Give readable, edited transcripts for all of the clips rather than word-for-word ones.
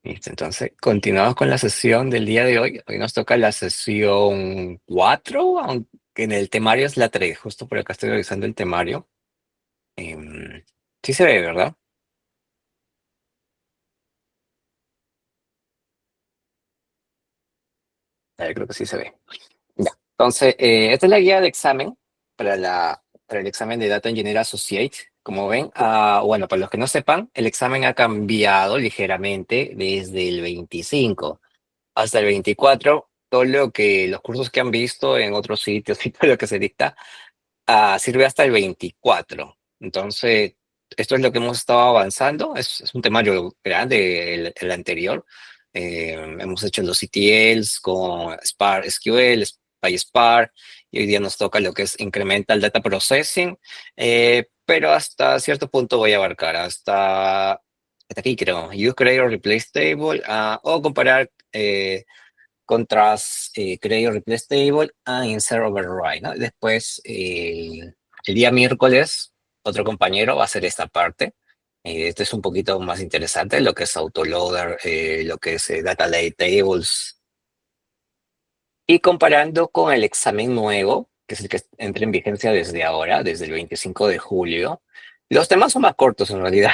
Listo, entonces continuamos con la sesión del día de hoy. Hoy nos toca la sesión 4, aunque en el temario es la 3. Justo por acá estoy revisando el temario. Em, sí se ve, ¿verdad? Creo que sí se ve. Ya. Entonces, esta es la guía de examen para el examen de Data Engineer Associate. Como ven, bueno, para los que no sepan, el examen ha cambiado ligeramente desde el 25 hasta el 24. Todo los cursos que han visto en otros sitios y todo lo que se dicta, sirve hasta el 24. Entonces, esto es lo que hemos estado avanzando. Es un temario grande el anterior. Hemos hecho los ETLs con Spark SQL, PySpark, y hoy día nos toca lo que es Incremental Data Processing, pero hasta cierto punto voy a abarcar, hasta aquí creo, Use Create or Replace Table, o comparar contrast, create or replace table, insert override, ¿no? Después, el día miércoles, otro compañero va a hacer esta parte. Este es un poquito más interesante, lo que es autoloader, lo que es data lake tables. Y comparando con el examen nuevo, que es el que entra en vigencia desde ahora, desde el 25 de julio, los temas son más cortos en realidad.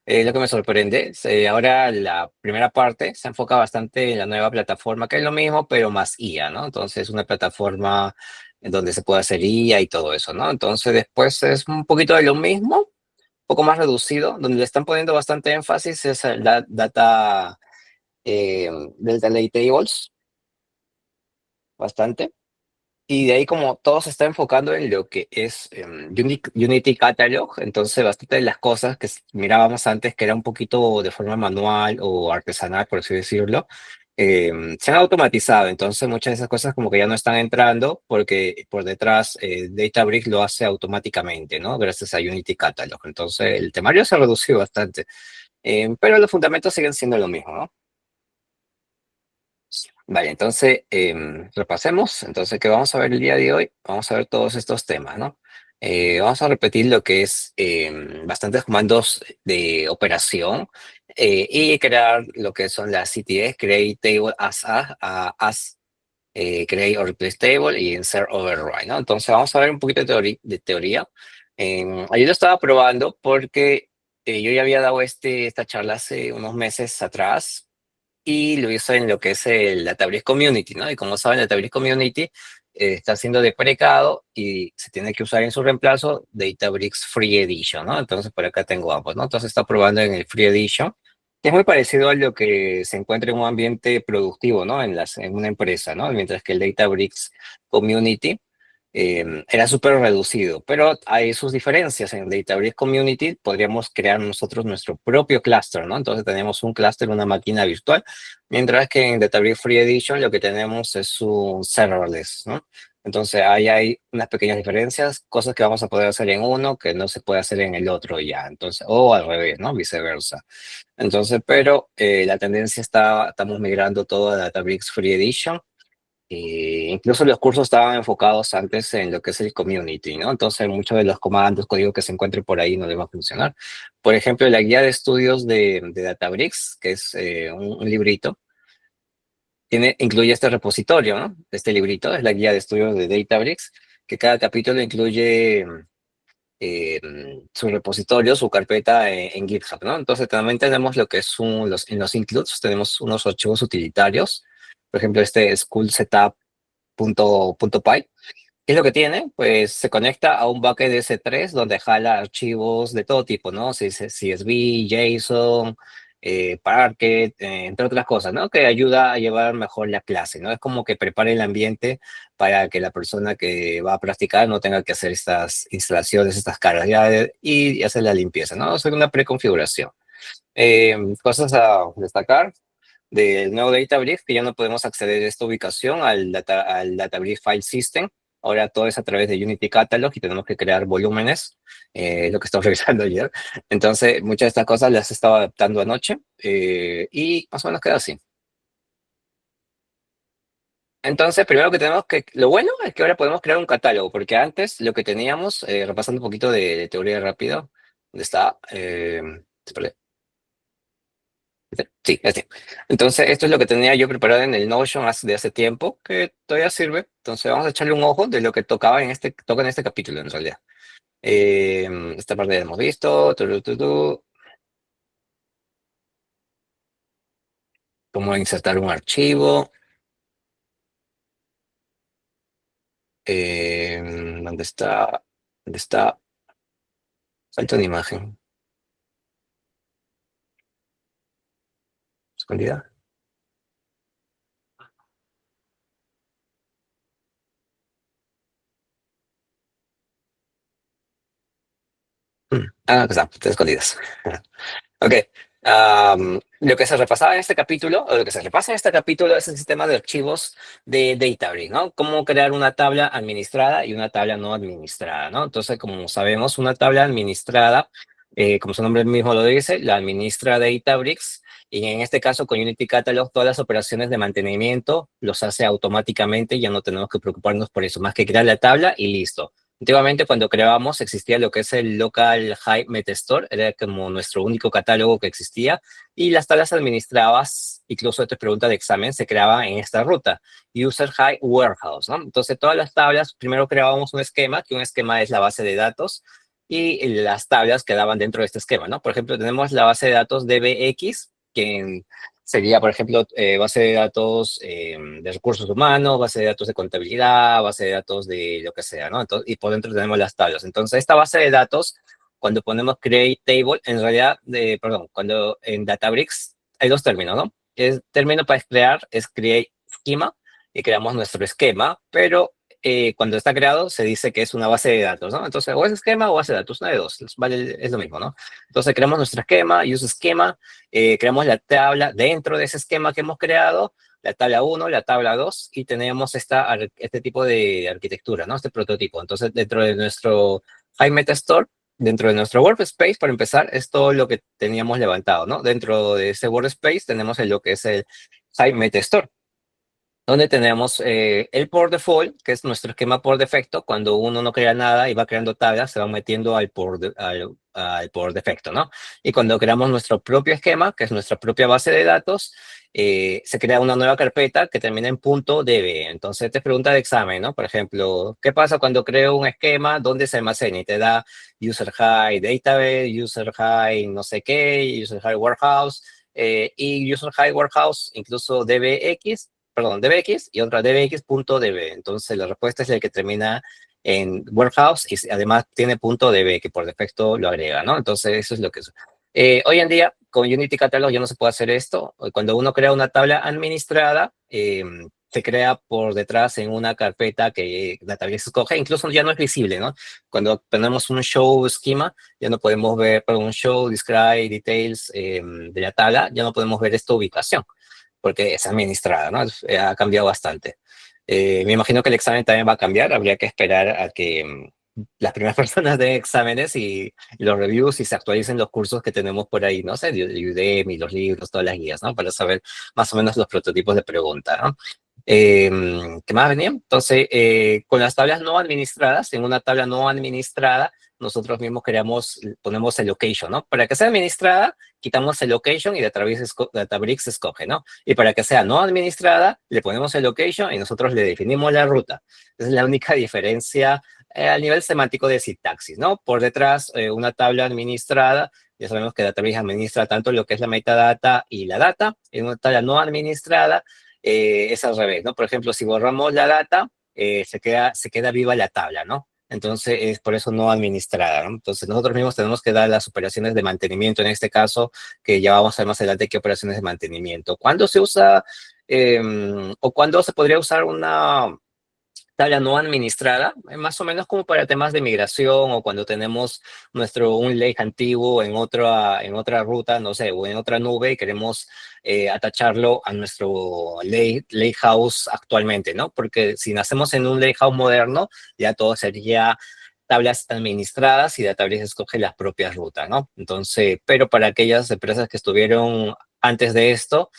Lo que me sorprende es, ahora la primera parte se enfoca bastante en la nueva plataforma, que es lo mismo, pero más IA, ¿no? Entonces, una plataforma en donde se puede hacer IA y todo eso, ¿no? Entonces, después es un poquito de lo mismo, un poco más reducido, donde le están poniendo bastante énfasis es la data, Delta Lake Tables, bastante. Y de ahí como todo se está enfocando en lo que es Unity Catalog, entonces bastante de las cosas que mirábamos antes, que era un poquito de forma manual o artesanal, por así decirlo, se han automatizado. Entonces muchas de esas cosas como que ya no están entrando porque por detrás Databricks lo hace automáticamente, ¿no? Gracias a Unity Catalog. Entonces el temario se ha reducido bastante, pero los fundamentos siguen siendo lo mismo, ¿no? Vale, entonces repasemos. Entonces, ¿qué vamos a ver el día de hoy? Vamos a ver todos estos temas, ¿no? Vamos a repetir lo que es bastantes comandos de operación, y crear lo que son las CTS, create table create or replace table y insert override, ¿no? Entonces, vamos a ver un poquito de teoría. Ayer lo estaba probando porque yo ya había dado esta charla hace unos meses atrás y lo hizo en lo que es el Databricks Community, ¿no? Y como saben, el Databricks Community está siendo deprecado y se tiene que usar en su reemplazo Databricks Free Edition, ¿no? Entonces por acá tengo ambos, ¿no? Entonces está probando en el Free Edition, que es muy parecido a lo que se encuentra en un ambiente productivo, ¿no? En una empresa, ¿no? Mientras que el Databricks Community era súper reducido, pero hay sus diferencias. En Databricks Community podríamos crear nosotros nuestro propio clúster, ¿no? Entonces tenemos un clúster, una máquina virtual, mientras que en Databricks Free Edition lo que tenemos es un serverless, ¿no? Entonces ahí hay unas pequeñas diferencias, cosas que vamos a poder hacer en uno que no se puede hacer en el otro ya, entonces, o al revés, ¿no? Viceversa. Entonces, pero la tendencia estamos migrando todo a Databricks Free Edition. Incluso los cursos estaban enfocados antes en lo que es el community, ¿no? Entonces muchos de los comandos, código que se encuentre por ahí no les va a funcionar. Por ejemplo, la guía de estudios de Databricks, que es un librito, incluye este repositorio, ¿no? Este librito es la guía de estudios de Databricks, que cada capítulo incluye su repositorio, su carpeta en GitHub, ¿no? Entonces también tenemos lo que es en los includes, tenemos unos archivos utilitarios. Por ejemplo, este School Setup .py. ¿Qué es lo que tiene? Pues se conecta a un bucket de S3 donde jala archivos de todo tipo, ¿no? CSV, JSON, Parquet, entre otras cosas, ¿no? Que ayuda a llevar mejor la clase, ¿no? Es como que prepara el ambiente para que la persona que va a practicar no tenga que hacer estas instalaciones, estas cargas y hacer la limpieza, ¿no? Es una preconfiguración. Cosas a destacar del nuevo Databricks, que ya no podemos acceder a esta ubicación al Databricks File System. Ahora todo es a través de Unity Catalog y tenemos que crear volúmenes, lo que estamos revisando ayer. Entonces, muchas de estas cosas las estaba adaptando anoche, y más o menos queda así. Entonces, primero que tenemos lo bueno es que ahora podemos crear un catálogo, porque antes lo que teníamos, repasando un poquito de teoría rápido, ¿dónde está? Espera. Sí, este. Entonces, esto es lo que tenía yo preparado en el Notion de hace tiempo, que todavía sirve. Entonces, vamos a echarle un ojo de lo que toca en este capítulo, en realidad. Esta parte ya hemos visto. Cómo insertar un archivo. ¿Dónde está? ¿Dónde está? Salto de imagen. Escondida. Acá está escondidas. Ok. Lo que se repasaba en este capítulo, o lo que se repasa en este capítulo es el sistema de archivos de Databricks, ¿no? Cómo crear una tabla administrada y una tabla no administrada, ¿no? Entonces, como sabemos, una tabla administrada, como su nombre mismo lo dice, la administra Databricks, y en este caso con Unity Catalog todas las operaciones de mantenimiento los hace automáticamente, ya no tenemos que preocuparnos por eso, más que crear la tabla y listo. Antiguamente, cuando creábamos, existía lo que es el Local High Metastore, era como nuestro único catálogo que existía, y las tablas administradas, incluso esta es pregunta de examen, se creaban en esta ruta, User High Warehouse, ¿no? Entonces, todas las tablas, primero creábamos un esquema, que un esquema es la base de datos, y las tablas quedaban dentro de este esquema, ¿no? Por ejemplo, tenemos la base de datos DBX, que sería, por ejemplo, base de datos de recursos humanos, base de datos de contabilidad, base de datos de lo que sea, ¿no? Entonces, y por dentro tenemos las tablas. Entonces, esta base de datos, cuando ponemos create table, en realidad, perdón, cuando en Databricks hay dos términos, ¿no? El término para crear es create schema y creamos nuestro esquema, pero cuando está creado se dice que es una base de datos, ¿no? Entonces, o es esquema o base de datos, una de dos, vale, es lo mismo, ¿no? Entonces, creamos nuestro esquema, use esquema, creamos la tabla dentro de ese esquema que hemos creado, la tabla 1, la tabla 2, y tenemos este tipo de arquitectura, ¿no? Este prototipo. Entonces, dentro de nuestro Meta Store, dentro de nuestro workspace, para empezar, es todo lo que teníamos levantado, ¿no? Dentro de ese workspace tenemos lo que es el Meta Store, donde tenemos el por default, que es nuestro esquema por defecto. Cuando uno no crea nada y va creando tablas, se va metiendo al por defecto, ¿no? Y cuando creamos nuestro propio esquema, que es nuestra propia base de datos, se crea una nueva carpeta que termina en .db. Entonces te pregunta de examen, ¿no? Por ejemplo, ¿qué pasa cuando creo un esquema? ¿Dónde se almacena? Y te da user high database, user high no sé qué, user high warehouse, y user high warehouse, incluso dbx, perdón, dbx y otra dbx.db. Entonces la respuesta es la que termina en warehouse y además tiene .db que por defecto lo agrega, ¿no? Entonces eso es lo que es. Hoy en día con Unity Catalog ya no se puede hacer esto. Cuando uno crea una tabla administrada, se crea por detrás en una carpeta que Database escoge, incluso ya no es visible, ¿no? Cuando tenemos un show schema, ya no podemos ver, perdón, un show, describe, details de la tabla, ya no podemos ver esta ubicación porque es administrada, ¿no? Ha cambiado bastante. Me imagino que el examen también va a cambiar, habría que esperar a que las primeras personas den exámenes y los reviews y se actualicen los cursos que tenemos por ahí, no sé, de Udemy, los libros, todas las guías, ¿no? Para saber más o menos los prototipos de pregunta, ¿no? ¿Qué más venía? Entonces, con las tablas no administradas, en una tabla no administrada, nosotros mismos ponemos el location, ¿no? Para que sea administrada, quitamos el location y Databricks escoge, ¿no? Y para que sea no administrada, le ponemos el location y nosotros le definimos la ruta. Esa es la única diferencia a nivel semántico de sintaxis, ¿no? Por detrás, una tabla administrada, ya sabemos que Databricks administra tanto lo que es la metadata y la data. En una tabla no administrada, es al revés, ¿no? Por ejemplo, si borramos la data, se queda viva la tabla, ¿no? Entonces, es por eso no administrada, ¿no? Entonces, nosotros mismos tenemos que dar las operaciones de mantenimiento, en este caso, que ya vamos a ver más adelante qué operaciones de mantenimiento. ¿Cuándo se usa o cuándo se podría usar una tabla no administrada? Más o menos como para temas de migración o cuando tenemos un lake antiguo en otra ruta, no sé, o en otra nube y queremos atacharlo a nuestro lake house actualmente, ¿no? Porque si nacemos en un lake house moderno, ya todo sería tablas administradas y Databricks escoge las propias rutas, ¿no? Entonces, pero para aquellas empresas que estuvieron antes de esto,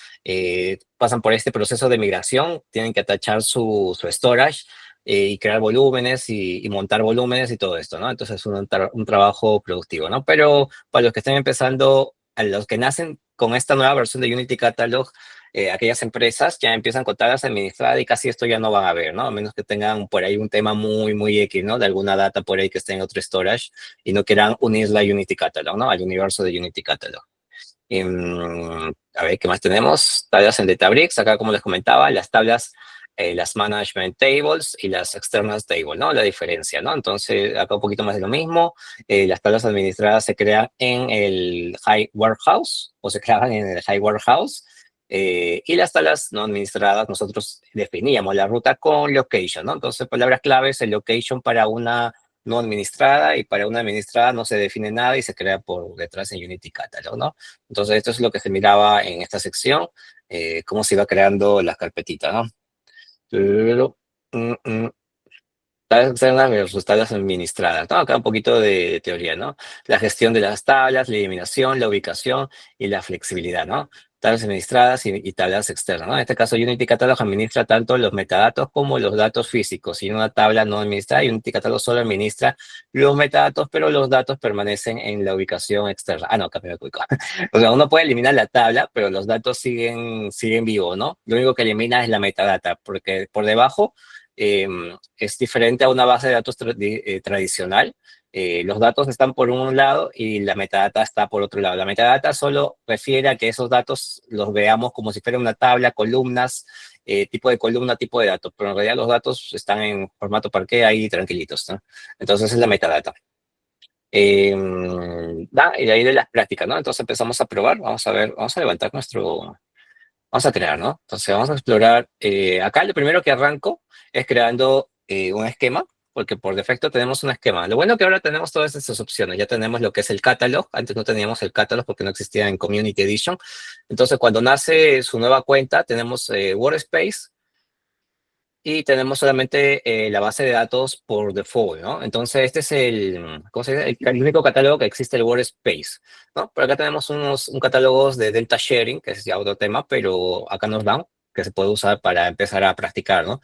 pasan por este proceso de migración, tienen que atachar su storage y crear volúmenes y montar volúmenes y todo esto, ¿no? Entonces es un trabajo productivo, ¿no? Pero para los que estén empezando, a los que nacen con esta nueva versión de Unity Catalog, aquellas empresas ya empiezan con tablas administradas y casi esto ya no van a ver, ¿no? A menos que tengan por ahí un tema muy, muy X, ¿no? De alguna data por ahí que esté en otro storage y no quieran unirla a Unity Catalog, ¿no? Al universo de Unity Catalog. A ver, ¿qué más tenemos? Tablas en Databricks, acá como les comentaba, las tablas, las management tables y las external tables, ¿no? La diferencia, ¿no? Entonces, acá un poquito más de lo mismo. Las tablas administradas se crean en el High Warehouse o se creaban en el High Warehouse. Y las tablas no administradas, nosotros definíamos la ruta con location, ¿no? Entonces, palabras claves, el location para una no administrada y para una administrada no se define nada y se crea por detrás en Unity Catalog, ¿no? Entonces, esto es lo que se miraba en esta sección, cómo se iba creando las carpetitas, ¿no? Pero, mm, mm, tablas externas versus tablas administradas, ¿no? Acá un poquito de teoría, ¿no? La gestión de las tablas, la eliminación, la ubicación y la flexibilidad, ¿no? Tablas administradas y tablas externas, ¿no? En este caso, Unity Catalog administra tanto los metadatos como los datos físicos. Y una tabla no administrada, Unity Catalog solo administra los metadatos, pero los datos permanecen en la ubicación externa. Ah, no, acá me ubico. O sea, uno puede eliminar la tabla, pero los datos siguen vivos, ¿no? Lo único que elimina es la metadata, porque por debajo es diferente a una base de datos tradicional. Los datos están por un lado y la metadata está por otro lado. La metadata solo refiere a que esos datos los veamos como si fuera una tabla, columnas, tipo de columna, tipo de datos, pero en realidad los datos están en formato Parquet ahí tranquilitos, ¿no? Entonces es la metadata. Y de ahí de las prácticas, ¿no? Entonces empezamos a probar, vamos a ver, vamos a levantar vamos a crear, ¿no? Entonces vamos a explorar, acá lo primero que arranco es creando un esquema, porque por defecto tenemos un esquema. Lo bueno que ahora tenemos todas estas opciones, ya tenemos lo que es el catalog, antes no teníamos el catalog porque no existía en Community Edition. Entonces cuando nace su nueva cuenta tenemos Workspace, y tenemos solamente la base de datos por default, ¿no? Entonces, este es ¿cómo se dice? El único catálogo que existe, el Workspace, ¿no? Por acá tenemos un catálogo de Delta Sharing, que es ya otro tema, pero acá nos dan, que se puede usar para empezar a practicar, ¿no?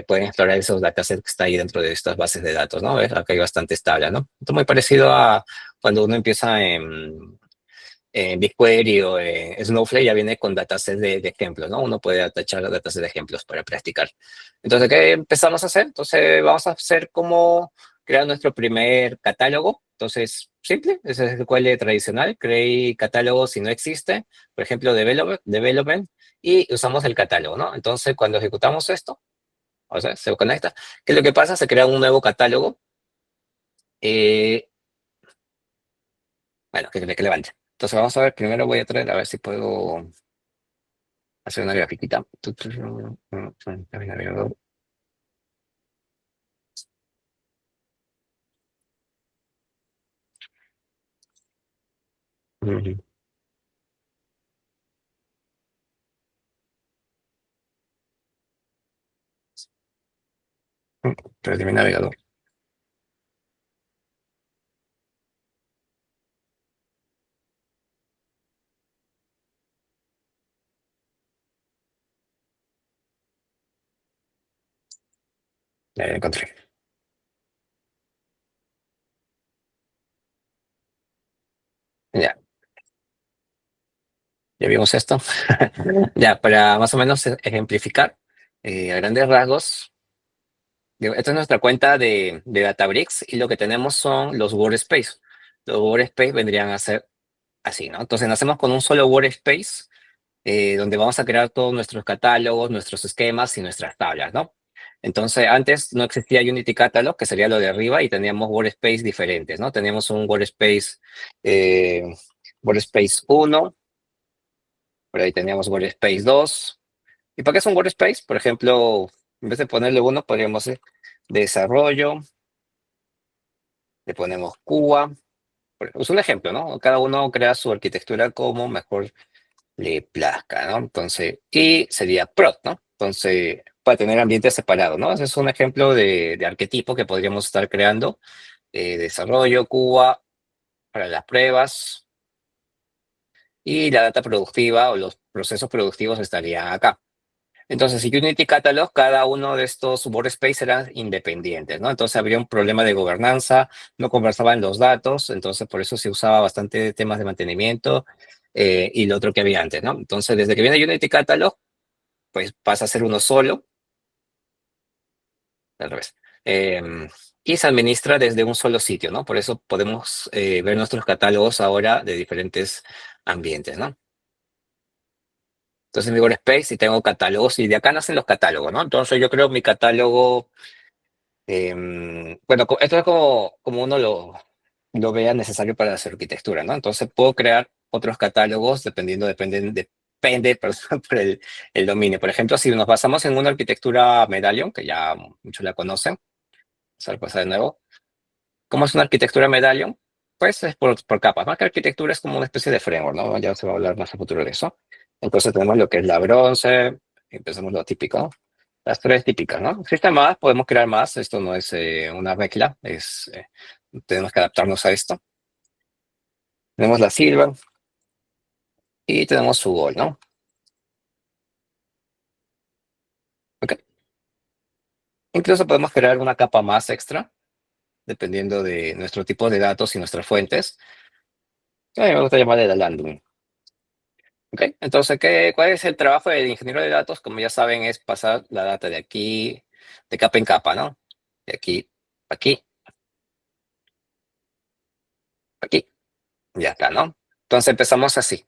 Pueden explorar esos datasets que está ahí dentro de estas bases de datos, ¿no? ¿Ves? Acá hay bastantes tablas, ¿no? Esto es muy parecido a cuando uno empieza en BigQuery o en Snowflake ya viene con datasets de ejemplos, ¿no? Uno puede atachar datasets de ejemplos para practicar. Entonces, ¿qué empezamos a hacer? Entonces, vamos a hacer como crear nuestro primer catálogo. Entonces, simple, ese es el SQL tradicional. Creé catálogo si no existe, por ejemplo, development, y usamos el catálogo, ¿no? Entonces, cuando ejecutamos esto, o sea, se conecta. ¿Qué es lo que pasa? Se crea un nuevo catálogo. Eh, bueno, que levante. Entonces, vamos a ver, primero voy a traer, a ver si puedo hacer una grafiquita. Pero mi navegador. Ya lo encontré. Ya, ya vimos esto. Ya, para más o menos ejemplificar, a grandes rasgos, digo, esta es nuestra cuenta de Databricks y lo que tenemos son los workspace. Los workspace vendrían a ser así, ¿no? Entonces nacemos con un solo workspace donde vamos a crear todos nuestros catálogos, nuestros esquemas y nuestras tablas, ¿no? Entonces, antes no existía Unity Catalog, que sería lo de arriba, y teníamos workspace diferentes, ¿no? Teníamos un eh, workspace 1, por ahí teníamos workspace 2. ¿Y para qué es un workspace? Por ejemplo, en vez de ponerle uno, podríamos decir desarrollo, le ponemos Cuba. Es un ejemplo, ¿no? Cada uno crea su arquitectura como mejor le plazca, ¿no? Entonces, y sería prod, ¿no? Entonces, para tener ambientes separados, ¿no? Ese es un ejemplo de arquetipo que podríamos estar creando. Desarrollo, Cuba, para las pruebas, y la data productiva o los procesos productivos estarían acá. Entonces, si Unity Catalog, cada uno de estos workspace eran independientes, ¿no? Entonces habría un problema de gobernanza, no conversaban los datos, entonces por eso se usaba bastante temas de mantenimiento y lo otro que había antes, ¿no? Entonces, desde que viene Unity Catalog, pues pasa a ser uno solo, al revés. Eh, y se administra desde un solo sitio, ¿no? Por eso podemos ver nuestros catálogos ahora de diferentes ambientes, ¿no? Entonces, en mi Workspace y tengo catálogos y de acá nacen los catálogos, ¿no? Entonces, yo creo mi catálogo, bueno, esto es como uno lo vea necesario para su arquitectura, ¿no? Entonces, puedo crear otros catálogos depende, perdón, por el dominio. Por ejemplo, si nos basamos en una arquitectura Medallion, que ya muchos la conocen, vamos a pasar de nuevo. ¿Cómo es una arquitectura Medallion? Pues es por capas. Más que arquitectura es como una especie de framework, ¿no? Ya se va a hablar más a futuro de eso. Entonces tenemos lo que es la bronce, empezamos lo típico, ¿no? Las tres típicas, ¿no? Existen más, podemos crear más. Esto no es una regla, tenemos que adaptarnos a esto. Tenemos la silver y tenemos su gold, ¿no? Ok. Incluso podemos crear una capa más extra, dependiendo de nuestro tipo de datos y nuestras fuentes. A mí me gusta llamarle la landing. Ok, entonces, ¿cuál es el trabajo del ingeniero de datos? Como ya saben, es pasar la data de aquí, de capa en capa, ¿no? De aquí, aquí, aquí, y acá, ¿no? Entonces empezamos así.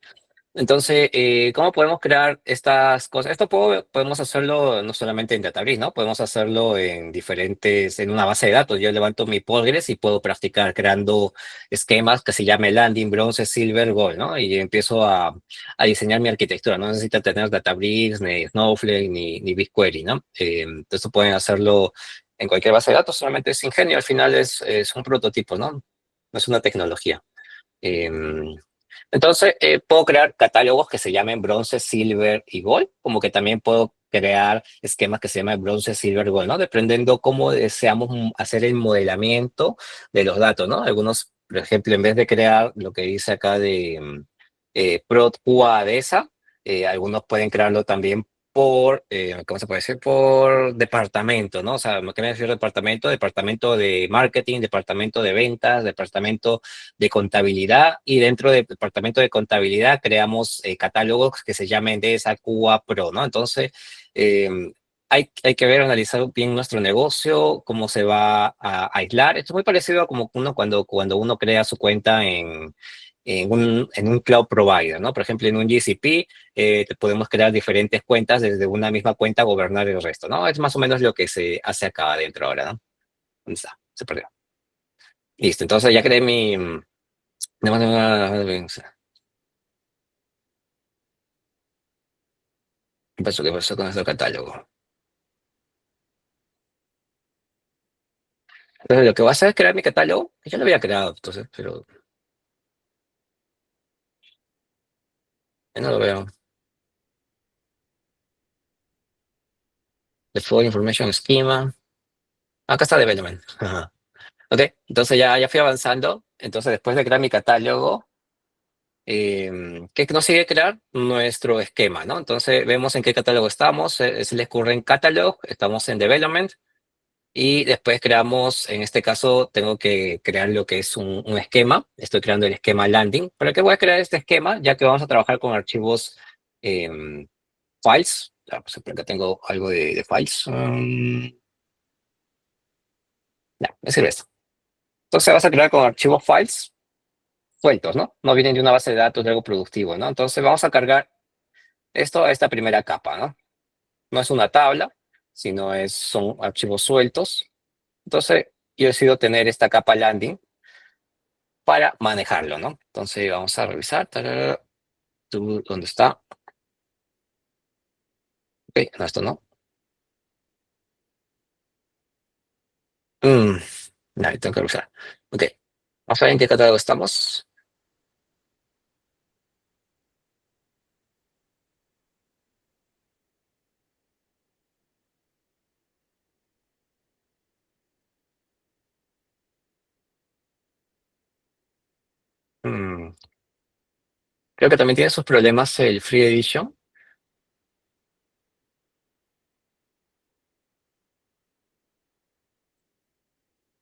Entonces, ¿cómo podemos crear estas cosas? Esto podemos hacerlo no solamente en Databricks, ¿no? Podemos hacerlo en una base de datos. Yo levanto mi Postgres y puedo practicar creando esquemas que se llame landing, bronce, silver, gold, ¿no? Y empiezo a diseñar mi arquitectura. No necesita tener Databricks, ni Snowflake, ni BigQuery, ¿no? Entonces pueden hacerlo en cualquier base de datos, solamente es ingenio. Al final es un prototipo, ¿no? No es una tecnología. Em, entonces, puedo crear catálogos que se llamen bronce, silver y gold, como que también puedo crear esquemas que se llaman bronce, silver, gold, ¿no? Dependiendo cómo deseamos hacer el modelamiento de los datos, ¿no? Algunos, por ejemplo, en vez de crear lo que dice acá de prot QA de esa, algunos pueden crearlo también ¿cómo se puede decir? Por departamento, ¿no? O sea, ¿qué me refiero a departamento? Departamento de marketing, departamento de ventas, departamento de contabilidad, y dentro del departamento de contabilidad creamos catálogos que se llamen de esa QA Pro, ¿no? Entonces, eh, hay que ver, analizar bien nuestro negocio, cómo se va a aislar. Esto es muy parecido a como cuando uno crea su cuenta en un cloud provider, ¿no? Por ejemplo, en un GCP podemos crear diferentes cuentas desde una misma cuenta, gobernar el resto, ¿no? Es más o menos lo que se hace acá adentro ahora, ¿no? ¿Dónde está? Se perdió. Listo, entonces ya creé mi... ¿Qué pasó con nuestro catálogo? Entonces, lo que voy a hacer es crear mi catálogo, que ya lo había creado, entonces, pero ya no lo veo. The Flow Information Schema. Acá está Development. Ajá. Ok, entonces ya fui avanzando. Entonces, después de crear mi catálogo, ¿qué nos sigue crear? Nuestro esquema, ¿no? Entonces, vemos en qué catálogo estamos. Es el Current Catalog, estamos en Development. Y después creamos, en este caso, tengo que crear lo que es un esquema. Estoy creando el esquema landing. ¿Para qué voy a crear este esquema? Ya que vamos a trabajar con archivos files. Pues por acá tengo algo de files. Ya, me sirve esto. Entonces vas a crear con archivos files sueltos, ¿no? No vienen de una base de datos de algo productivo, ¿no? Entonces vamos a cargar esto a esta primera capa, ¿no? No es una tabla, sino son archivos sueltos. Entonces yo decido tener esta capa landing para manejarlo, ¿no? Entonces vamos a revisar. Tarara, ¿dónde está? Ok, no, esto no. Mm, no, tengo que revisar. Ok, vamos a ver en qué catálogo estamos. Mm, creo que también tiene sus problemas el Free Edition.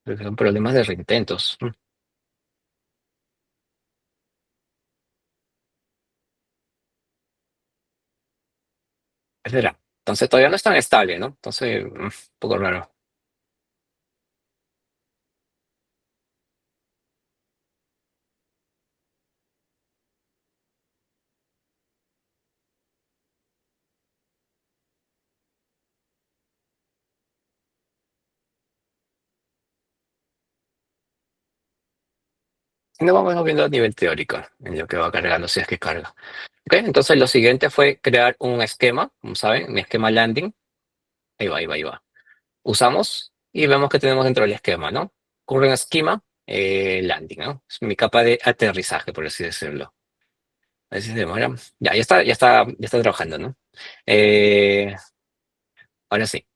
Creo que son problemas de reintentos. Es verdad. Entonces todavía no es tan estable, ¿no? Entonces, un poco raro. Y nos vamos viendo a nivel teórico, en lo que va cargando, si es que carga. Ok, entonces lo siguiente fue crear un esquema, como saben, mi esquema landing. Ahí va, ahí va, ahí va. Usamos y vemos que tenemos dentro del esquema, ¿no? Current esquema, landing, ¿no? Es mi capa de aterrizaje, por así decirlo. A ver si se demora. Ya, ya está trabajando, ¿no? Eh, ahora sí,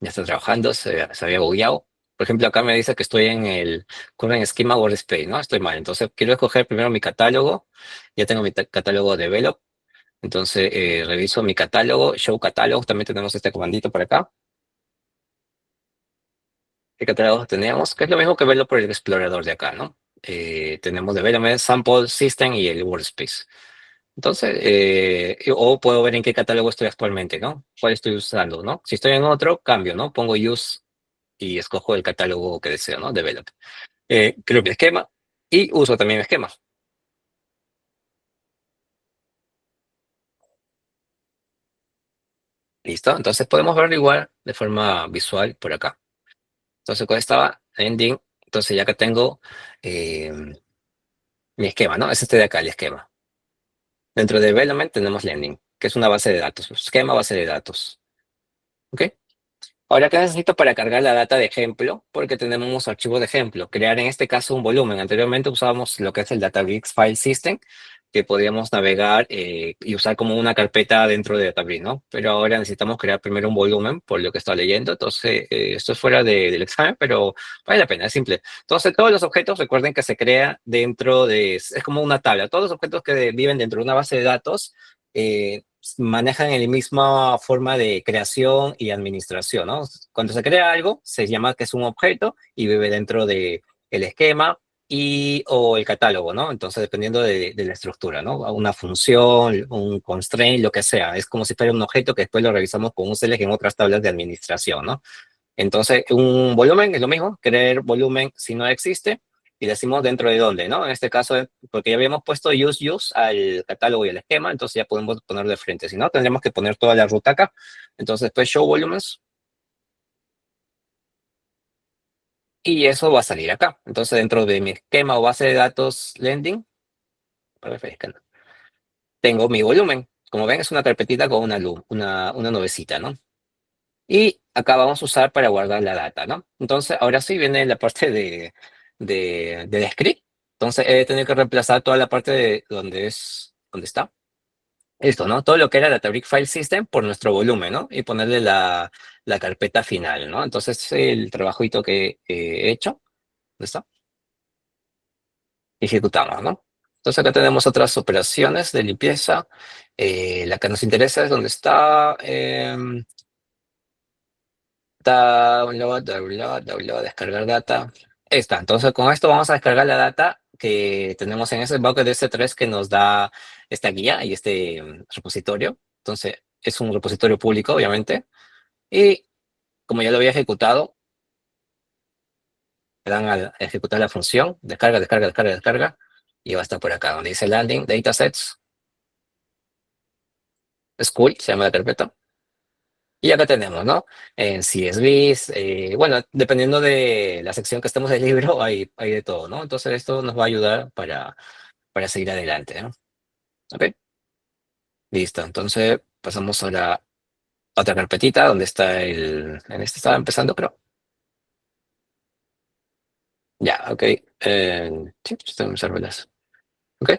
ya está trabajando, se había bugueado. Por ejemplo, acá me dice que estoy en el current esquema WordSpace, ¿no? Estoy mal. Entonces, quiero escoger primero mi catálogo. Ya tengo mi catálogo develop. Entonces, reviso mi catálogo, show catálogo. También tenemos este comandito por acá. ¿Qué catálogos tenemos? Que es lo mismo que verlo por el explorador de acá, ¿no? Tenemos Development, Sample, System y el Workspace. Entonces, o puedo ver en qué catálogo estoy actualmente, ¿no? ¿Cuál estoy usando, ¿no? Si estoy en otro, cambio, ¿no? Pongo Use y escojo el catálogo que deseo, ¿no? Develop. Creo mi esquema y uso también mi esquema. ¿Listo? Entonces podemos verlo igual de forma visual por acá. Entonces, cuando estaba ending, entonces ya que tengo eh, mi esquema, ¿no? Es este de acá, el esquema. Dentro de Development tenemos Landing, que es una base de datos, esquema base de datos. ¿Ok? Ahora, ¿qué necesito para cargar la data de ejemplo? Porque tenemos un archivo de ejemplo. Crear en este caso un volumen. Anteriormente usábamos lo que es el Databricks File System, que podíamos navegar y usar como una carpeta dentro de Databricks, ¿no? Pero ahora necesitamos crear primero un volumen, por lo que está leyendo. Entonces, esto es fuera del examen, pero vale la pena, es simple. Entonces, todos los objetos, recuerden que se crea dentro de, es como una tabla. Todos los objetos que viven dentro de una base de datos eh, manejan la misma forma de creación y administración, ¿no? Cuando se crea algo, se llama que es un objeto y vive dentro de el esquema y o el catálogo, ¿no? Entonces, dependiendo de la estructura, ¿no? Una función, un constraint, lo que sea. Es como si fuera un objeto que después lo revisamos con un select en otras tablas de administración, ¿no? Entonces, un volumen es lo mismo, crear volumen si no existe, y decimos dentro de dónde, ¿no? En este caso, porque ya habíamos puesto use al catálogo y al esquema, entonces ya podemos poner de frente. Si no, tendremos que poner toda la ruta acá. Entonces, después show volumens, y eso va a salir acá. Entonces, dentro de mi esquema o base de datos lending, para refrescar, tengo mi volumen. Como ven, es una carpetita con una nubecita, ¿no? Y acá vamos a usar para guardar la data, ¿no? Entonces, ahora sí viene la parte del script. Entonces, he de tener que reemplazar toda la parte de donde está. Esto, ¿no? Todo lo que era Databricks File System por nuestro volumen, ¿no? Y ponerle la carpeta final, ¿no? Entonces, el trabajito que he hecho, ¿dónde está? Ejecutamos, ¿no? Entonces, acá tenemos otras operaciones de limpieza. La que nos interesa es donde está. Download, descargar data. Ahí está. Entonces, con esto vamos a descargar la data que tenemos en ese bucket de S3 que nos da esta guía y este repositorio. Entonces, es un repositorio público, obviamente. Y como ya lo había ejecutado, le dan a ejecutar la función, descarga, descarga, descarga, descarga, y va a estar por acá, donde dice landing, datasets, school, se llama la carpeta. Y acá tenemos, ¿no? En CSVs, bueno, dependiendo de la sección que estemos del libro, hay de todo, ¿no? Entonces esto nos va a ayudar para seguir adelante, ¿no? Ok, listo. Entonces pasamos a la otra carpetita donde está en este estaba empezando, creo. Ya, ok. Sí, están mis árboles. Ok.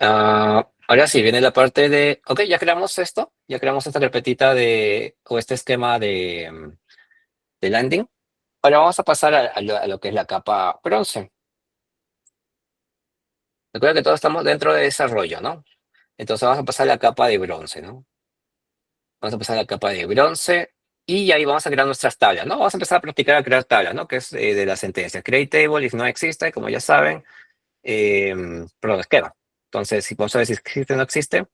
Ahora sí, viene la parte de, ok, ya creamos esta carpetita o este esquema de landing. Ahora vamos a pasar a lo que es la capa bronce. Recuerda que todos estamos dentro de desarrollo, ¿no? Entonces vamos a pasar a la capa de bronce, ¿no? Vamos a pasar a la capa de bronce y ahí vamos a crear nuestras tablas, ¿no? Vamos a empezar a practicar a crear tablas, ¿no? Que es de la sentencia. Create table if no existe, como ya saben, perdón, esquema. Entonces, si vamos a ver si existe o no existe,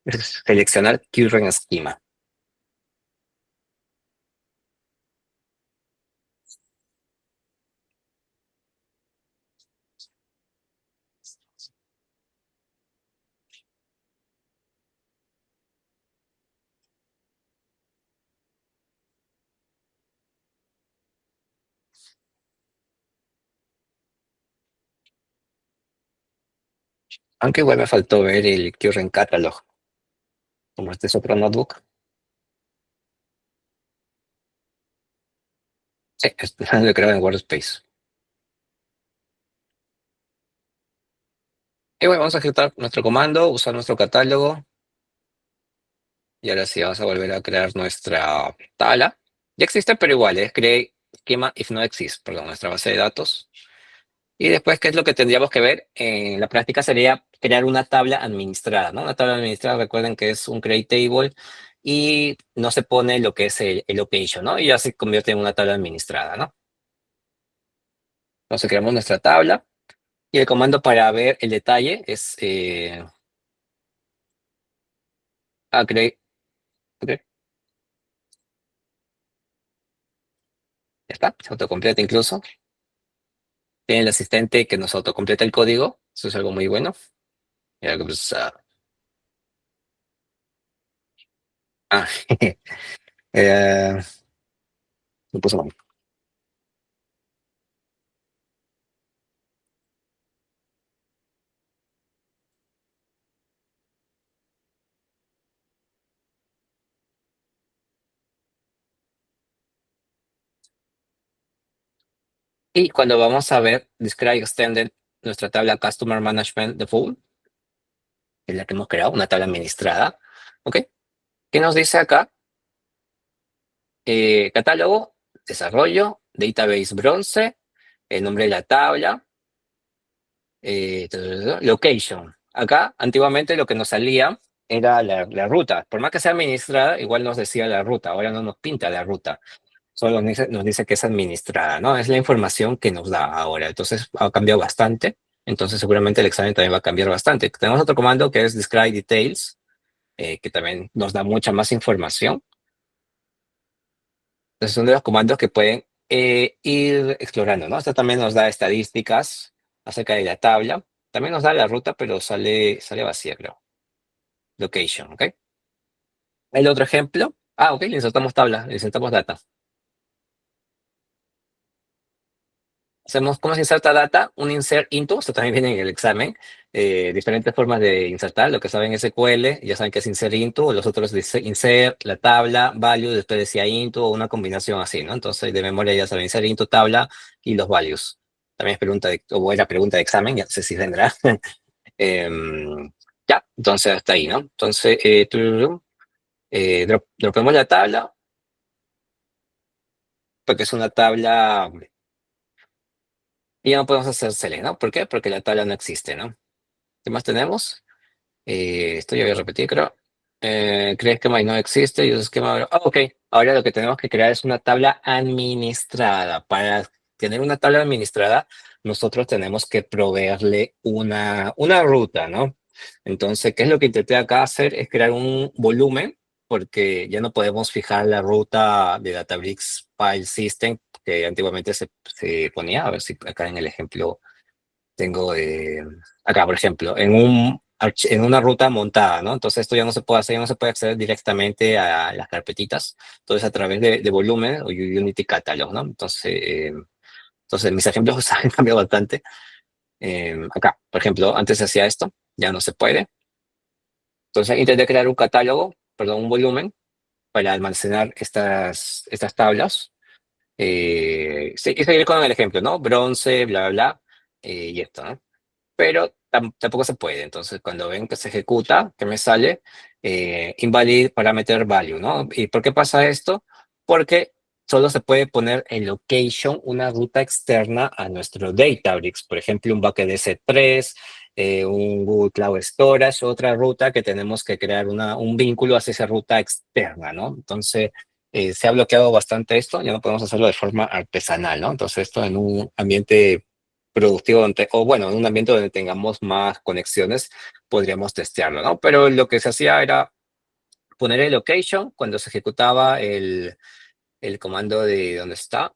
Seleccionar current schema. Aunque igual me faltó ver el current catalog, como este es otro notebook. Sí, lo creo en Workspace. Y bueno, vamos a ejecutar nuestro comando, usar nuestro catálogo. Y ahora sí, vamos a volver a crear nuestra tabla. Ya existe, pero igual, es create schema if no exists, perdón, nuestra base de datos. Y después, ¿qué es lo que tendríamos que ver? En la práctica sería crear una tabla administrada, ¿no? Una tabla administrada, recuerden que es un create table y no se pone lo que es el location, ¿no? Y ya se convierte en una tabla administrada, ¿no? Entonces creamos nuestra tabla y el comando para ver el detalle es create, ok, ya está, se autocompleta incluso. Tiene el asistente que nos autocompleta el código, eso es algo muy bueno. Ya, pues, ah, eh, lo puso mal. Y cuando vamos a ver Describe Extended, nuestra tabla Customer Management Default, que es la que hemos creado, una tabla administrada, ¿ok? ¿Qué nos dice acá? Catálogo, desarrollo, database bronce, el nombre de la tabla, location. Acá, antiguamente lo que nos salía era la ruta. Por más que sea administrada, igual nos decía la ruta. Ahora no nos pinta la ruta. Solo nos dice que es administrada, ¿no? Es la información que nos da ahora. Entonces ha cambiado bastante. Entonces seguramente el examen también va a cambiar bastante. Tenemos otro comando que es Describe Details, que también nos da mucha más información. Entonces son de los comandos que pueden ir explorando, ¿no? Esto también nos da estadísticas acerca de la tabla. También nos da la ruta, pero sale vacía, creo. Location, ¿ok? El otro ejemplo. Ah, ok, le insertamos tabla, le insertamos data. Hacemos, ¿cómo se inserta data? Un insert into, esto también viene en el examen. Diferentes formas de insertar, lo que saben SQL, ya saben que es insert into, los otros dice insert, la tabla, value, después decía into, o una combinación así, ¿no? Entonces de memoria ya saben, insert into, tabla y los values. También es pregunta o era pregunta de examen, ya no sé si vendrá. Ya, entonces hasta ahí, ¿no? Entonces, dropemos la tabla, porque es una tabla, y ya no podemos hacer select, ¿no? ¿Por qué? Porque la tabla no existe, ¿no? ¿Qué más tenemos? Esto ya voy a repetir, creo. Crea esquema y no existe. Y esquema. Ok. Ahora lo que tenemos que crear es una tabla administrada. Para tener una tabla administrada, nosotros tenemos que proveerle una ruta, ¿no? Entonces, ¿qué es lo que intenté acá hacer? Es crear un volumen, porque ya no podemos fijar la ruta de Databricks File System que antiguamente se ponía. A ver si acá en el ejemplo tengo acá, por ejemplo, en una ruta montada, ¿no? Entonces esto ya no se puede hacer, ya no se puede acceder directamente a las carpetitas. Entonces a través de volumen o Unity Catalog, ¿no? Entonces mis ejemplos han cambiado bastante. Acá, por ejemplo, antes se hacía esto, ya no se puede. Entonces intenté crear un catálogo, perdón, un volumen para almacenar estas tablas. Sí, y seguir con el ejemplo, ¿no? Bronce, bla, bla, bla, y esto, ¿no? Pero tampoco se puede. Entonces, cuando ven que se ejecuta, que me sale invalid parameter value, ¿no? ¿Y por qué pasa esto? Porque solo se puede poner en location una ruta externa a nuestro Databricks, por ejemplo, un bucket S3, un Google Cloud Storage, otra ruta que tenemos que crear un vínculo hacia esa ruta externa, ¿no? Entonces, se ha bloqueado bastante esto, ya no podemos hacerlo de forma artesanal, ¿no? Entonces, esto en un ambiente productivo o bueno, en un ambiente donde tengamos más conexiones, podríamos testearlo, ¿no? Pero lo que se hacía era poner el location cuando se ejecutaba el comando de ¿dónde está?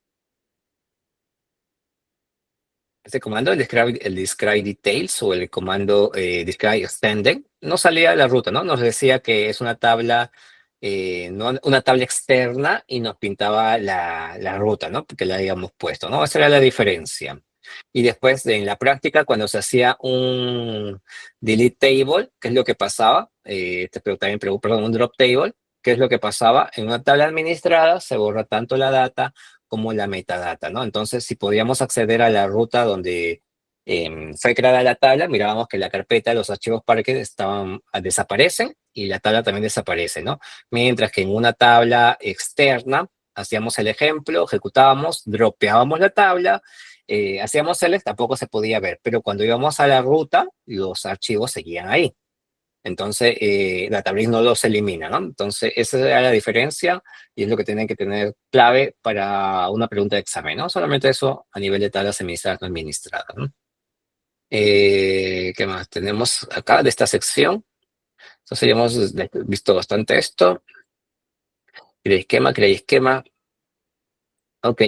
Este comando, el describe details o el comando describe extended, no salía de la ruta, ¿no? Nos decía que es una tabla, una tabla externa y nos pintaba la ruta, ¿no? Porque la habíamos puesto, ¿no? Esa era la diferencia. Y después en la práctica, cuando se hacía un delete table, ¿qué es lo que pasaba? Pero también, perdón, un drop table, ¿qué es lo que pasaba? En una tabla administrada se borra tanto la data como la metadata, ¿no? Entonces, si podíamos acceder a la ruta donde fue creada la tabla, mirábamos que la carpeta, los archivos Parquet desaparecen y la tabla también desaparece, ¿no? Mientras que en una tabla externa, hacíamos el ejemplo, ejecutábamos, dropeábamos la tabla, hacíamos select, tampoco se podía ver, pero cuando íbamos a la ruta, los archivos seguían ahí. Entonces, Databricks no los elimina, ¿no? Entonces, esa era la diferencia y es lo que tienen que tener clave para una pregunta de examen, ¿no? Solamente eso a nivel de tablas administradas no administradas, ¿no? ¿Qué más tenemos acá de esta sección? Entonces, ya hemos visto bastante esto. Crea esquema. Ok.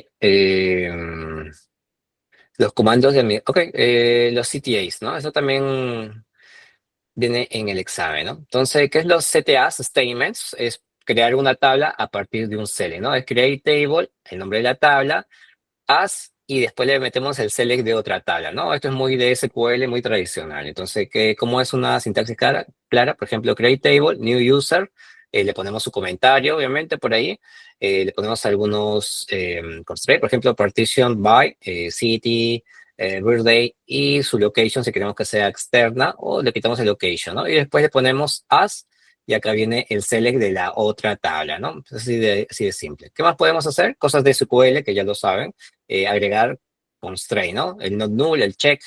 Los comandos ok, los CTAs, ¿no? Eso también viene en el examen, ¿no? Entonces, ¿qué es los CTAs, statements? Es crear una tabla a partir de un select, ¿no? Es create table, el nombre de la tabla, as, y después le metemos el select de otra tabla, ¿no? Esto es muy de SQL, muy tradicional. Entonces, ¿cómo es una sintaxis clara? Por ejemplo, create table, new user, le ponemos su comentario, obviamente, por ahí. Le ponemos algunos constraints, por ejemplo, partition by, city, birthday y su location si queremos que sea externa, o le quitamos el location, ¿no? Y después le ponemos as, y acá viene el select de la otra tabla, ¿no? Así de simple. ¿Qué más podemos hacer? Cosas de SQL que ya lo saben. Agregar constraint, ¿no? El not null, el check.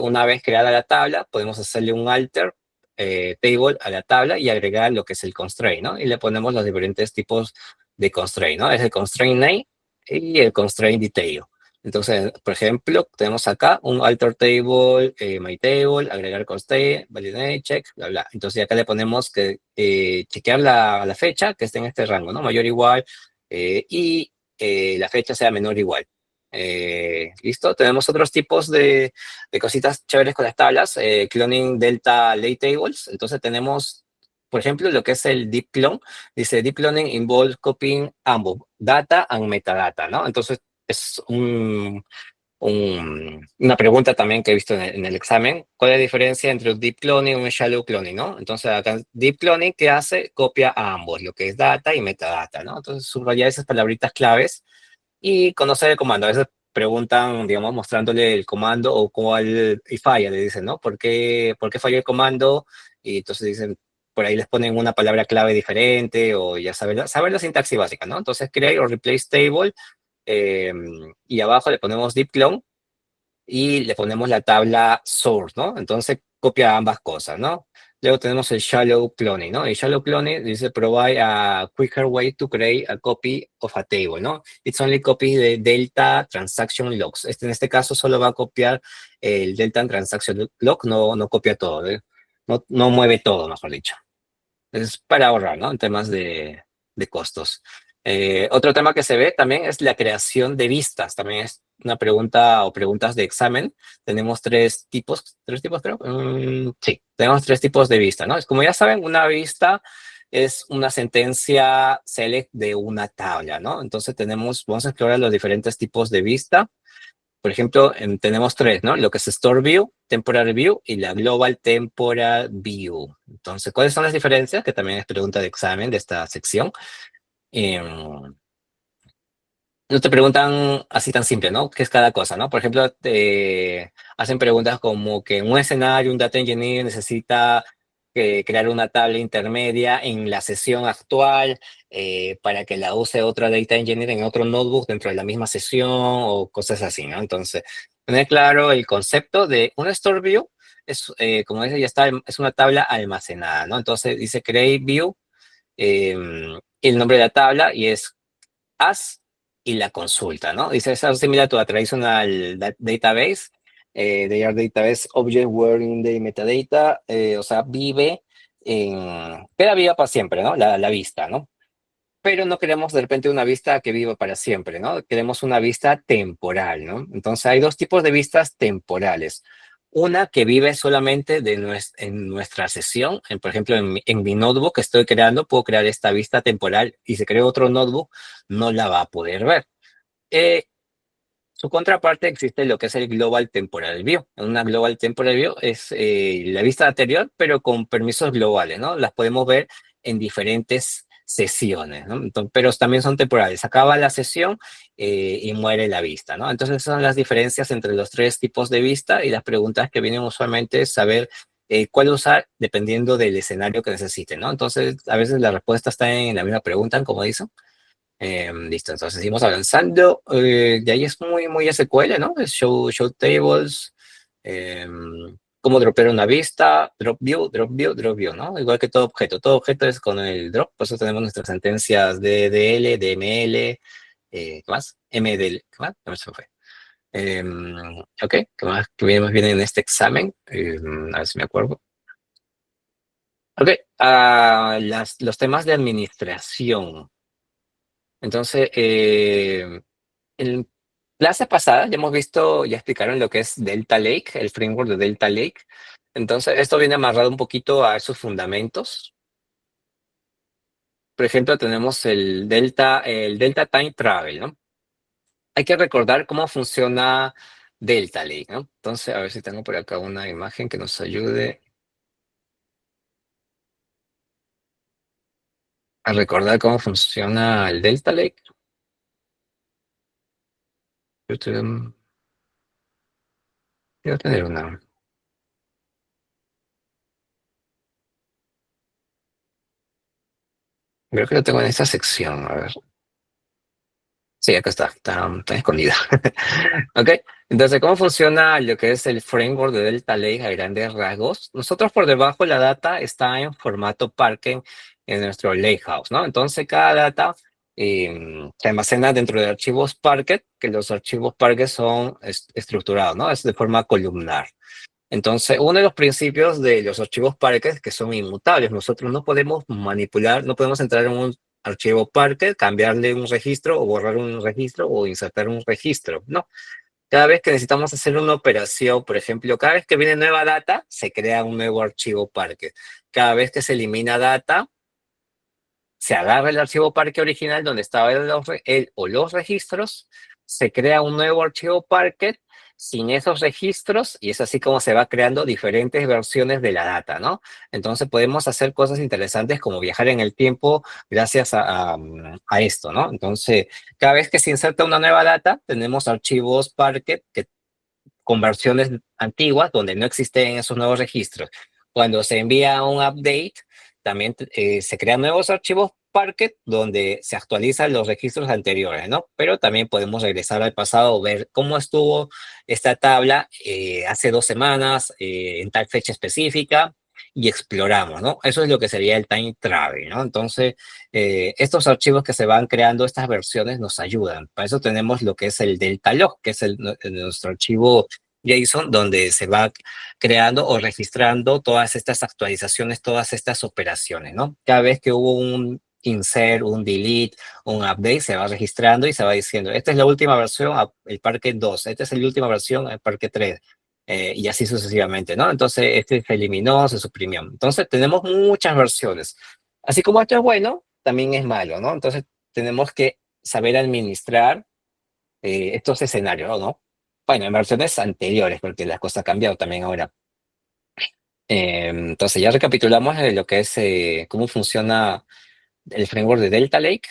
Una vez creada la tabla, podemos hacerle un alter table a la tabla y agregar lo que es el constraint, ¿no? Y le ponemos los diferentes tipos de constraint, ¿no? Es el constraint name y el constraint detail. Entonces, por ejemplo, tenemos acá un alter table, my table, agregar constraint, validate, check, bla, bla. Entonces, acá le ponemos que chequear la fecha que esté en este rango, ¿no? Mayor o igual, y la fecha sea menor o igual. ¿Listo? Tenemos otros tipos de cositas chéveres con las tablas, cloning delta late tables. Entonces tenemos, por ejemplo, lo que es el deep clone. Dice deep cloning involves copying ambos, data and metadata, ¿no? Entonces es una pregunta también que he visto en el examen. ¿Cuál es la diferencia entre un deep cloning y un shallow cloning, no? Entonces acá deep cloning, ¿qué hace? Copia a ambos, lo que es data y metadata, ¿no? Entonces subrayar esas palabritas claves y conocer el comando. A veces preguntan, digamos, mostrándole el comando o cuál y falla, le dicen, ¿no? ¿Por qué falló el comando? Y entonces dicen, por ahí les ponen una palabra clave diferente o ya saber la sintaxis básica, ¿no? Entonces create o replace table y abajo le ponemos deep clone y le ponemos la tabla source, ¿no? Entonces copia ambas cosas, ¿no? Luego tenemos el shallow cloning, ¿no? El shallow cloning dice provide a quicker way to create a copy of a table, ¿no? It's only copy the delta transaction logs. En este caso solo va a copiar el delta transaction log, no copia todo, ¿eh? No mueve todo, mejor dicho. Es para ahorrar, ¿no? En temas de costos. Otro tema que se ve también es la creación de vistas. También es una pregunta o preguntas de examen. Tenemos tres tipos creo. Sí, tenemos tres tipos de vista, ¿no? Es como ya saben, una vista es una sentencia select de una tabla, ¿no? Entonces vamos a explorar los diferentes tipos de vista. Por ejemplo, tenemos tres, ¿no? Lo que es Store View, Temporal View y la Global Temporal View. Entonces, ¿cuáles son las diferencias? Que también es pregunta de examen de esta sección. No te preguntan así tan simple, ¿no? ¿Qué es cada cosa, no? Por ejemplo, te hacen preguntas como que en un escenario, un data engineer necesita crear una tabla intermedia en la sesión actual para que la use otro data engineer en otro notebook dentro de la misma sesión o cosas así, ¿no? Entonces, tener claro el concepto de una store view es, como dice, ya está, es una tabla almacenada, ¿no? Entonces dice create view, el nombre de la tabla y es as y la consulta, ¿no? Dice, es similar to a traditional database. they are database object wearing the metadata, o sea, vive queda viva para siempre, ¿no? La vista, ¿no? Pero no queremos de repente una vista que viva para siempre, ¿no? Queremos una vista temporal, ¿no? Entonces hay dos tipos de vistas temporales. Una que vive solamente en nuestra sesión. Por ejemplo, en mi notebook que estoy creando, puedo crear esta vista temporal y si creo otro notebook, no la va a poder ver. Eh, Su contraparte existe lo que es el Global Temporal View. Una Global Temporal View es la vista anterior, pero con permisos globales, ¿no? Las podemos ver en diferentes sesiones, ¿no? Entonces, pero también son temporales. Acaba la sesión y muere la vista, ¿no? Entonces, esas son las diferencias entre los tres tipos de vista y las preguntas que vienen usualmente es saber cuál usar dependiendo del escenario que necesiten, ¿no? Entonces, a veces la respuesta está en la misma pregunta, como dicen. Listo, entonces seguimos avanzando. De ahí es muy SQL, ¿no? Es show tables, cómo dropear una vista, drop view, drop view, drop view, ¿no? Igual que todo objeto. Todo objeto es con el drop, por eso tenemos nuestras sentencias DDL, DML, ¿qué más? MDL, ¿qué más? No se me fue. Ok, ¿qué más? ¿Qué viene en este examen? A ver si me acuerdo. Ok, los temas de administración. Entonces, en clase pasada ya hemos visto, ya explicaron lo que es Delta Lake, el framework de Delta Lake. Entonces, esto viene amarrado un poquito a esos fundamentos. Por ejemplo, tenemos el Delta Time Travel, ¿no? Hay que recordar cómo funciona Delta Lake, ¿no? Entonces, a ver si tengo por acá una imagen que nos ayude a recordar cómo funciona el Delta Lake. Quiero tener una. Creo que lo tengo en esta sección, a ver. Sí, acá está escondida. Ok, entonces, ¿cómo funciona lo que es el framework de Delta Lake a grandes rasgos? Nosotros por debajo la data está en formato Parquet en nuestro Lakehouse, ¿no? Entonces, cada data se almacena dentro de archivos Parquet, que los archivos Parquet son estructurados, ¿no? Es de forma columnar. Entonces, uno de los principios de los archivos Parquet es que son inmutables. Nosotros no podemos manipular, no podemos entrar en un archivo Parquet, cambiarle un registro o borrar un registro o insertar un registro. No. Cada vez que necesitamos hacer una operación, por ejemplo, cada vez que viene nueva data, se crea un nuevo archivo Parquet. Cada vez que se elimina data, se agarra el archivo Parquet original donde estaba el o los registros, se crea un nuevo archivo Parquet sin esos registros y es así como se va creando diferentes versiones de la data, ¿no? Entonces podemos hacer cosas interesantes como viajar en el tiempo gracias a esto, ¿no? Entonces, cada vez que se inserta una nueva data, tenemos archivos Parquet que con versiones antiguas donde no existen esos nuevos registros. Cuando se envía un update, también se crean nuevos archivos Parquet donde se actualizan los registros anteriores, ¿no? Pero también podemos regresar al pasado, ver cómo estuvo esta tabla hace 2 semanas, en tal fecha específica, y exploramos, ¿no? Eso es lo que sería el time travel, ¿no? Entonces, estos archivos que se van creando, estas versiones nos ayudan. Para eso tenemos lo que es el delta log, que es nuestro archivo JSON, donde se va creando o registrando todas estas actualizaciones, todas estas operaciones, ¿no? Cada vez que hubo un insert, un delete, un update, se va registrando y se va diciendo, esta es la última versión, el parque 2, esta es la última versión, el parque 3, y así sucesivamente, ¿no? Entonces, este se eliminó, se suprimió. Entonces, tenemos muchas versiones. Así como esto es bueno, también es malo, ¿no? Entonces, tenemos que saber administrar estos escenarios, ¿no? Bueno, en versiones anteriores, porque la cosa ha cambiado también ahora. Entonces, ya recapitulamos lo que es cómo funciona el framework de Delta Lake.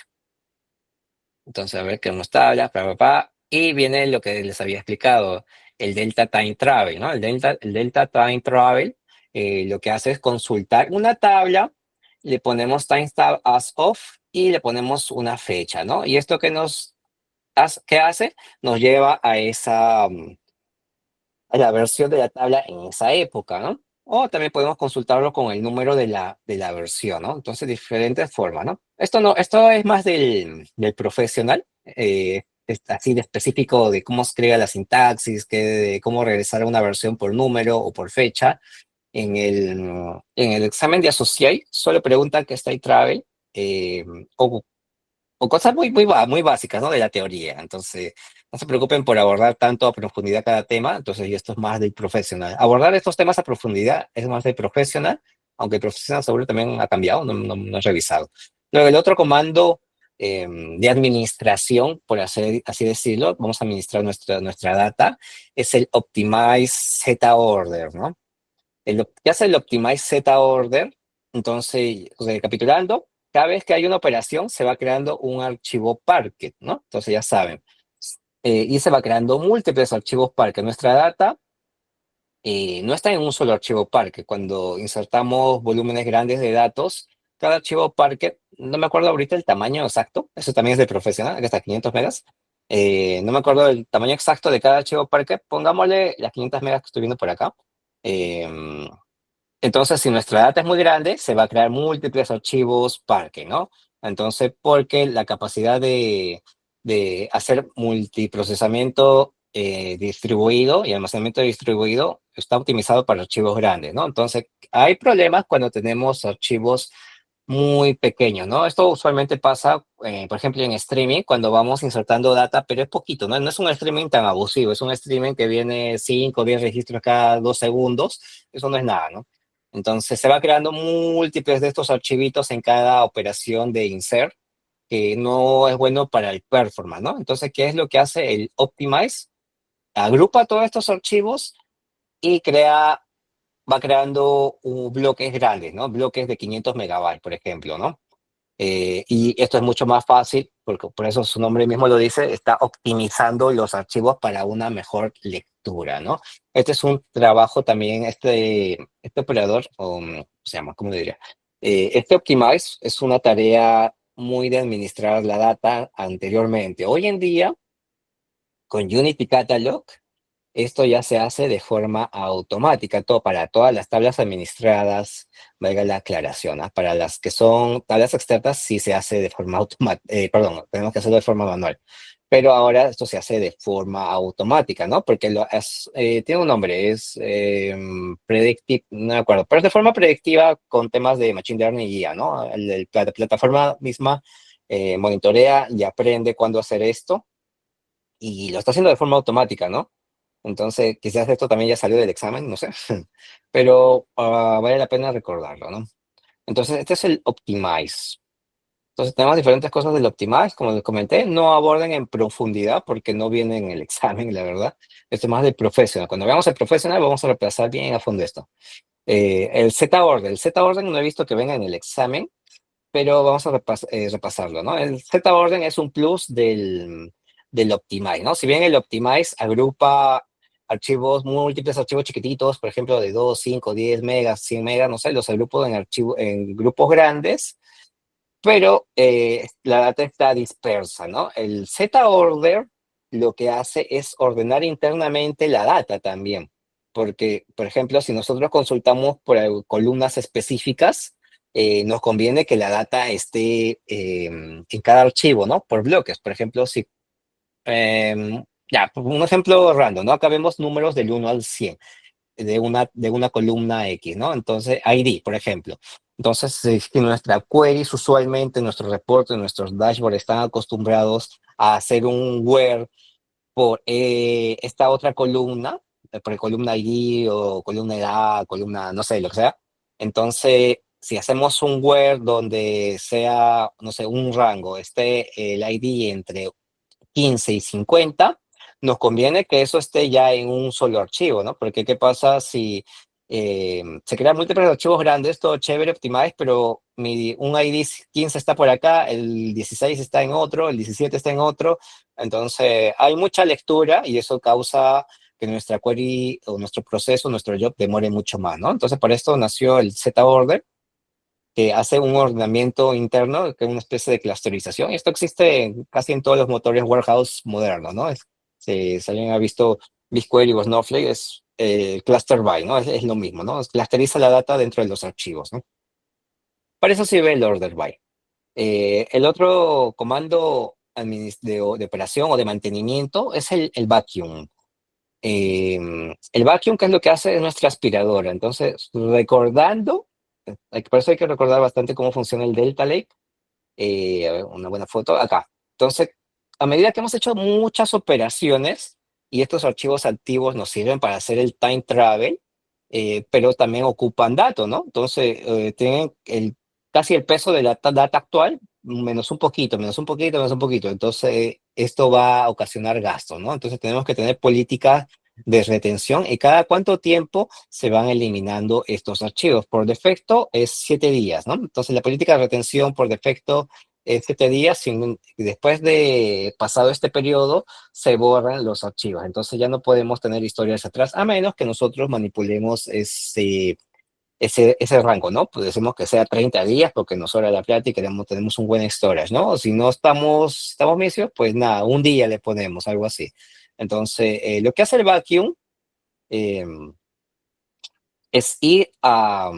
Entonces, a ver qué nos tabla, y viene lo que les había explicado, el Delta Time Travel, ¿no? El Delta Time Travel lo que hace es consultar una tabla, le ponemos timestamp as of y le ponemos una fecha, ¿no? Y esto ¿qué hace? Nos lleva a la versión de la tabla en esa época, ¿no? O también podemos consultarlo con el número de la versión, ¿no? Entonces, diferentes formas, ¿no? Esto no, esto es más del profesional. así de específico de cómo se crea la sintaxis, de cómo regresar a una versión por número o por fecha. En el examen de Associate solo preguntan que está y travel, eh, o, o cosas muy básicas, ¿no? De la teoría. Entonces, no se preocupen por abordar tanto a profundidad cada tema. Entonces, y esto es más del profesional. Abordar estos temas a profundidad es más del profesional, aunque el profesional seguro también ha cambiado, no he revisado. Luego, el otro comando de administración, por así decirlo, vamos a administrar nuestra data, es el Optimize Z Order, ¿no? ¿Qué hace el Optimize Z Order? Entonces, recapitulando, cada vez que hay una operación se va creando un archivo Parquet, ¿no? Entonces ya saben. Y se va creando múltiples archivos Parquet. Nuestra data no está en un solo archivo Parquet. Cuando insertamos volúmenes grandes de datos, cada archivo Parquet, no me acuerdo ahorita el tamaño exacto, eso también es de profesional, aquí está 500 megas. No me acuerdo el tamaño exacto de cada archivo Parquet, pongámosle las 500 megas que estoy viendo por acá. Eh, entonces, si nuestra data es muy grande, se va a crear múltiples archivos Parquet, ¿no? Entonces, porque la capacidad de hacer multiprocesamiento distribuido y almacenamiento distribuido está optimizado para archivos grandes, ¿no? Entonces, hay problemas cuando tenemos archivos muy pequeños, ¿no? Esto usualmente pasa, por ejemplo, en streaming, cuando vamos insertando data, pero es poquito, ¿no? No es un streaming tan abusivo, es un streaming que viene 5 o 10 registros cada 2 segundos, eso no es nada, ¿no? Entonces se va creando múltiples de estos archivitos en cada operación de insert, que no es bueno para el performance, ¿no? Entonces, ¿qué es lo que hace el Optimize? Agrupa todos estos archivos y va creando bloques grandes, ¿no? Bloques de 500 megabytes, por ejemplo, ¿no? Y esto es mucho más fácil, porque por eso su nombre mismo lo dice, está optimizando los archivos para una mejor lectura, ¿no? Este es un trabajo también, este operador, ¿cómo se llama? ¿Cómo le diría? Este Optimize es una tarea muy de administrar la data anteriormente. Hoy en día, con Unity Catalog, esto ya se hace de forma automática, para todas las tablas administradas, valga la aclaración, ¿ah? Para las que son tablas externas sí se hace de forma automática, perdón, tenemos que hacerlo de forma manual. Pero ahora esto se hace de forma automática, ¿no? Porque tiene un nombre, es predictive, no me acuerdo, pero es de forma predictiva con temas de Machine Learning y IA, ¿no? La plataforma misma monitorea y aprende cuándo hacer esto y lo está haciendo de forma automática, ¿no? Entonces, quizás esto también ya salió del examen, no sé, pero vale la pena recordarlo, ¿no? Entonces, este es el Optimize. Entonces, tenemos diferentes cosas del Optimize, como les comenté, no aborden en profundidad porque no viene en el examen, la verdad. Esto es más del Professional. Cuando veamos el Professional, vamos a repasar bien a fondo esto. El Z-Orden no he visto que venga en el examen, pero vamos a repasarlo, ¿no? El Z-Orden es un plus del Optimize, ¿no? Si bien el Optimize agrupa múltiples archivos chiquititos, por ejemplo, de 2, 5, 10 megas, 100 megas, no sé, los agrupo en grupos grandes, pero la data está dispersa, ¿no? El Z-Order lo que hace es ordenar internamente la data también, porque, por ejemplo, si nosotros consultamos por columnas específicas, nos conviene que la data esté en cada archivo, ¿no? Por bloques. Por ejemplo, si, ya, un ejemplo random, ¿no? Acá vemos números del 1 al 100 de una columna X, ¿no? Entonces, ID, por ejemplo. Entonces, si nuestra queries usualmente, nuestros reportes, nuestros dashboards están acostumbrados a hacer un where por esta otra columna, por columna ID o columna edad, columna, no sé, lo que sea. Entonces, si hacemos un where donde sea, no sé, un rango, esté el ID entre 15 y 50, nos conviene que eso esté ya en un solo archivo, ¿no? Porque ¿qué pasa si se crean múltiples archivos grandes, todo chévere, Optimize, pero un ID 15 está por acá, el 16 está en otro, el 17 está en otro, entonces hay mucha lectura y eso causa que nuestra query o nuestro proceso, nuestro job demore mucho más, ¿no? Entonces por esto nació el Z-Order, que hace un ordenamiento interno, que es una especie de clusterización. Y esto existe casi en todos los motores warehouse modernos, ¿no? Si alguien ha visto BigQuery o Snowflake, es cluster by, ¿no? Es lo mismo, ¿no? Clusteriza la data dentro de los archivos, ¿no? Para eso sirve el order by. El otro comando de operación o de mantenimiento es el vacuum. El vacuum, ¿qué es lo que hace? Es nuestra aspiradora. Entonces, recordando, por eso hay que recordar bastante cómo funciona el Delta Lake. A ver, una buena foto acá. Entonces, a medida que hemos hecho muchas operaciones y estos archivos activos nos sirven para hacer el time travel, pero también ocupan datos, ¿no? Entonces, tienen casi el peso de la data actual, menos un poquito, menos un poquito, menos un poquito. Entonces, esto va a ocasionar gastos, ¿no? Entonces, tenemos que tener políticas de retención y cada cuánto tiempo se van eliminando estos archivos. Por defecto es 7 días, ¿no? Entonces la política de retención por defecto es 7 días. Después de pasado este periodo se borran los archivos. Entonces ya no podemos tener historias atrás a menos que nosotros manipulemos ese rango, ¿no? Pues decimos que sea 30 días porque nos sobra la plata y tenemos un buen storage, ¿no? O si no estamos misios, pues nada, un día le ponemos, algo así. Entonces, lo que hace el vacuum eh, es ir a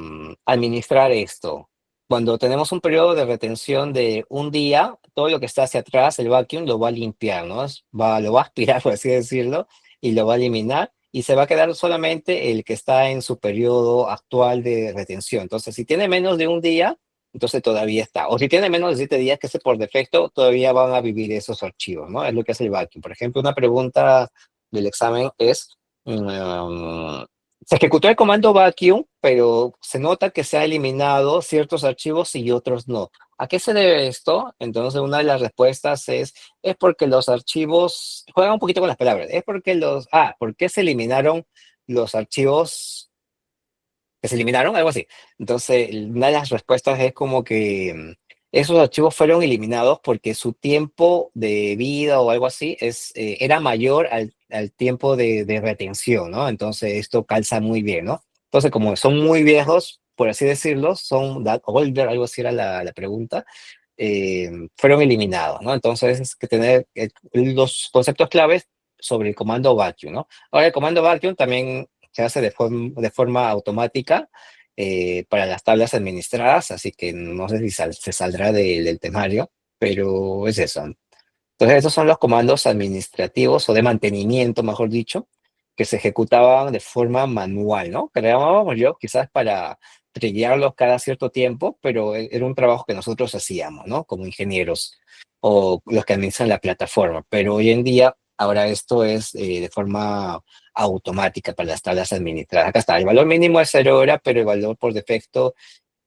administrar esto. Cuando tenemos un periodo de retención de un día, todo lo que está hacia atrás, el vacuum lo va a limpiar, ¿no? Lo va a aspirar, por así decirlo, y lo va a eliminar, y se va a quedar solamente el que está en su periodo actual de retención. Entonces, si tiene menos de un día, entonces todavía está. O si tiene menos de 7 días, que es por defecto, todavía van a vivir esos archivos, ¿no? Es lo que hace el vacuum. Por ejemplo, una pregunta del examen es, mm, se ejecutó el comando vacuum, pero se nota que se ha eliminado ciertos archivos y otros no. ¿A qué se debe esto? Entonces, una de las respuestas es porque los archivos, juegan un poquito con las palabras, es porque ¿por qué se eliminaron los archivos que se eliminaron? Algo así. Entonces, una de las respuestas es como que esos archivos fueron eliminados porque su tiempo de vida o algo así era mayor al tiempo de retención, ¿no? Entonces, esto calza muy bien, ¿no? Entonces, como son muy viejos, por así decirlo, son that older, algo así era la pregunta, fueron eliminados, ¿no? Entonces, es que tener los conceptos claves sobre el comando vacuum, ¿no? Ahora, el comando vacuum también se hace de forma automática para las tablas administradas, así que no sé si se saldrá del temario, pero es eso. Entonces, esos son los comandos administrativos o de mantenimiento, mejor dicho, que se ejecutaban de forma manual, ¿no? Creábamos yo quizás para trillarlos cada cierto tiempo, pero era un trabajo que nosotros hacíamos, ¿no? Como ingenieros o los que administran la plataforma. Pero hoy en día, ahora esto es de forma automática para las tablas administradas. Acá está, el valor mínimo es 0 hora, pero el valor por defecto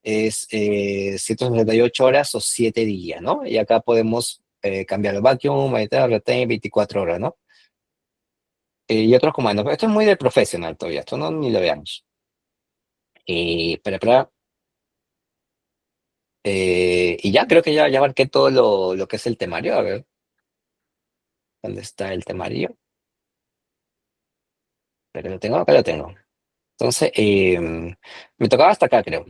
es 168 horas o 7 días, ¿no? Y acá podemos cambiar el vacuum, editar, retain, 24 horas, ¿no? Y otros comandos. Esto es muy de profesional todavía, esto no ni lo veamos. Para, y ya creo que ya abarqué todo lo que es el temario. A ver, ¿dónde está el temario? Pero lo tengo, acá lo tengo. Entonces, me tocaba hasta acá, creo.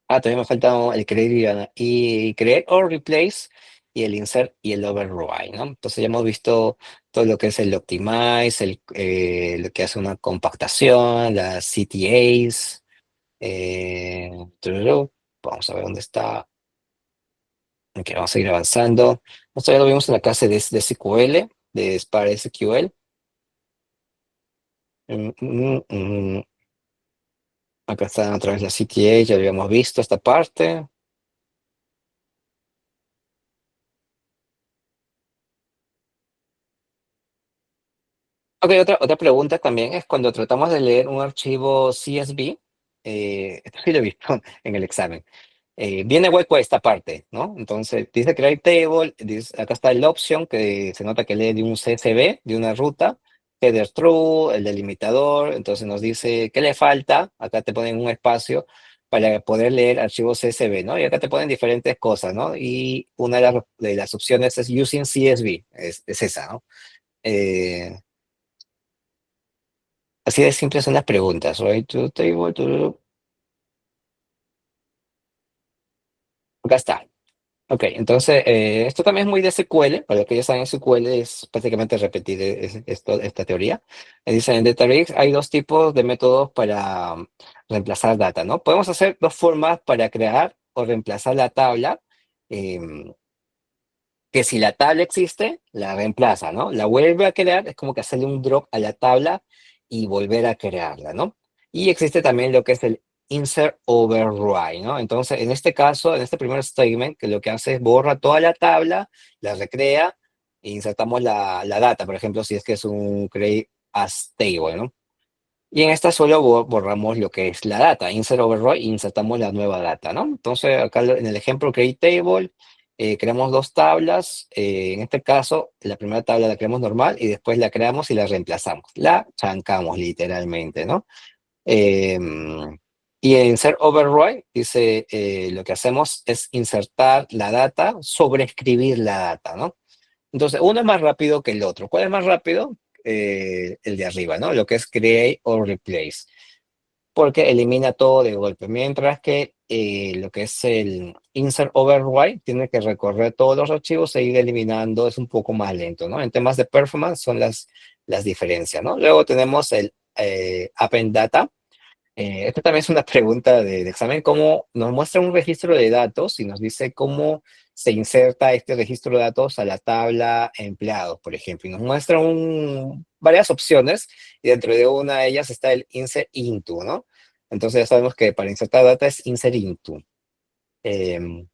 Todavía me falta el create y create or replace y el insert y el override, ¿no? Entonces ya hemos visto todo lo que es el optimize, lo que hace una compactación, las CTAs. Tururú. Vamos a ver dónde está. Ok, vamos a seguir avanzando. Esto ya lo vimos en la clase de SQL, de Spark SQL. Mm, mm, mm. Acá están otra vez las CTA, ya habíamos visto esta parte. Ok, otra pregunta también es cuando tratamos de leer un archivo CSV, esto sí lo he visto en el examen, viene hueco esta parte, ¿no? Entonces dice create table, acá está el option que se nota que lee de un CSV, de una ruta, header true, el delimitador, entonces nos dice qué le falta, acá te ponen un espacio para poder leer archivos CSV, ¿no? Y acá te ponen diferentes cosas, ¿no? Y una de las opciones es using CSV, es esa, ¿no? Eh, Así de simples son las preguntas, right? Acá está. Ok, entonces esto también es muy de SQL. Para los que ya saben, SQL es prácticamente repetir esta teoría. Dice, en Databricks hay dos tipos de métodos para reemplazar data, ¿no? Podemos hacer dos formas para crear o reemplazar la tabla, em, que si la tabla existe, la reemplaza, ¿no? La vuelve a crear, es como que hacerle un drop a la tabla y volver a crearla, ¿no? Y existe también lo que es el insert override, ¿no? Entonces, en este caso, en este primer statement, que lo que hace es borra toda la tabla, la recrea e insertamos la data, por ejemplo, si es que es un create as table, ¿no? Y en esta solo borramos lo que es la data, insert override, e insertamos la nueva data, ¿no? Entonces, acá en el ejemplo create table, creamos dos tablas. En este caso, la primera tabla la creamos normal y después la creamos y la reemplazamos. La chancamos literalmente, ¿no? Y en insert override, dice, lo que hacemos es insertar la data, sobreescribir la data, ¿no? Entonces, uno es más rápido que el otro. ¿Cuál es más rápido? El de arriba, ¿no? Lo que es create o replace, porque elimina todo de golpe, mientras que lo que es el insert override tiene que recorrer todos los archivos e ir eliminando, es un poco más lento, ¿no? En temas de performance son las diferencias, ¿no? Luego tenemos el append data. Esta también es una pregunta de examen, cómo nos muestra un registro de datos y nos dice cómo se inserta este registro de datos a la tabla empleados, por ejemplo, y nos muestra varias opciones y dentro de una de ellas está el insert into, ¿no? Entonces ya sabemos que para insertar data es insert into. Em,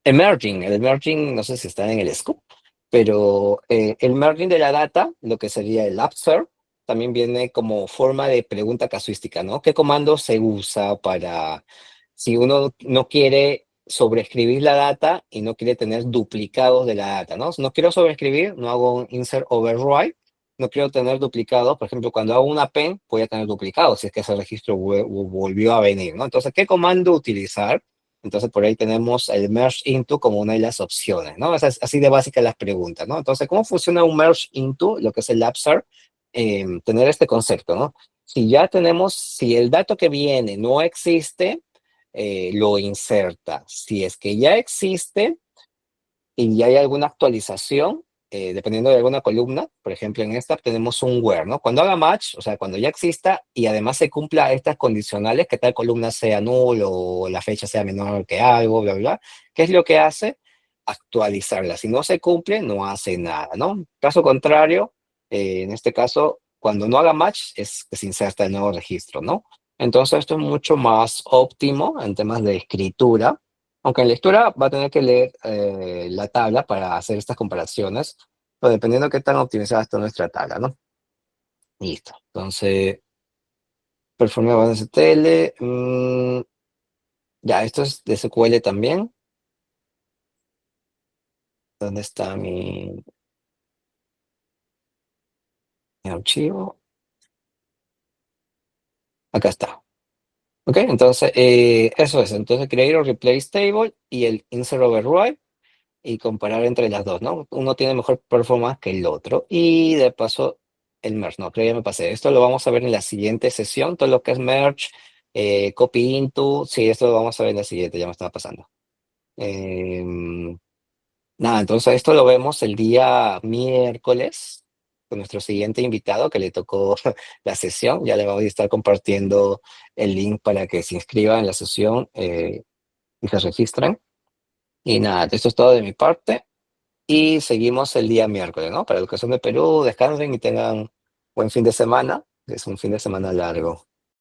el merging, no sé si está en el scope, pero el merging de la data, lo que sería el upsert, también viene como forma de pregunta casuística, ¿no? ¿Qué comando se usa para, si uno no quiere sobreescribir la data y no quiere tener duplicados de la data, ¿no? Si no quiero sobreescribir, no hago un insert override, no quiero tener duplicados, por ejemplo, cuando hago un append, voy a tener duplicados, si es que ese registro volvió a venir, ¿no? Entonces, ¿qué comando utilizar? Entonces, por ahí tenemos el merge into como una de las opciones, ¿no? Es así de básica las preguntas, ¿no? Entonces, ¿cómo funciona un merge into, lo que es el upsert? Tener este concepto, ¿no? Si ya tenemos, si el dato que viene no existe, lo inserta. Si es que ya existe y ya hay alguna actualización, dependiendo de alguna columna, por ejemplo, en esta tenemos un where, ¿no? Cuando haga match, o sea, cuando ya exista y además se cumpla estas condicionales, que tal columna sea nulo o la fecha sea menor que algo, bla, bla, bla, ¿qué es lo que hace? Actualizarla. Si no se cumple, no hace nada, ¿no? Caso contrario, en este caso, cuando no haga match, es que se inserta el nuevo registro, ¿no? Entonces, esto es mucho más óptimo en temas de escritura, aunque en lectura va a tener que leer la tabla para hacer estas comparaciones, pero dependiendo de qué tan optimizada está nuestra tabla, ¿no? Listo. Entonces, Performance STL. Ya, esto es de SQL también. ¿Dónde está mi archivo? Acá está. Ok, entonces, eso es. Entonces, create o replace table y el insert override y comparar entre las dos, ¿no? Uno tiene mejor performance que el otro. Y de paso, el merge, no, creo que ya me pasé. Esto lo vamos a ver en la siguiente sesión, todo lo que es merge, copy into, sí, esto lo vamos a ver en la siguiente, ya me estaba pasando. Nada, entonces esto lo vemos el día miércoles con nuestro siguiente invitado que le tocó la sesión. Ya le vamos a estar compartiendo el link para que se inscriban en la sesión y se registren. Y nada, esto es todo de mi parte. Y seguimos el día miércoles, ¿no? Para Educación de Perú, descansen y tengan buen fin de semana, que es un fin de semana largo.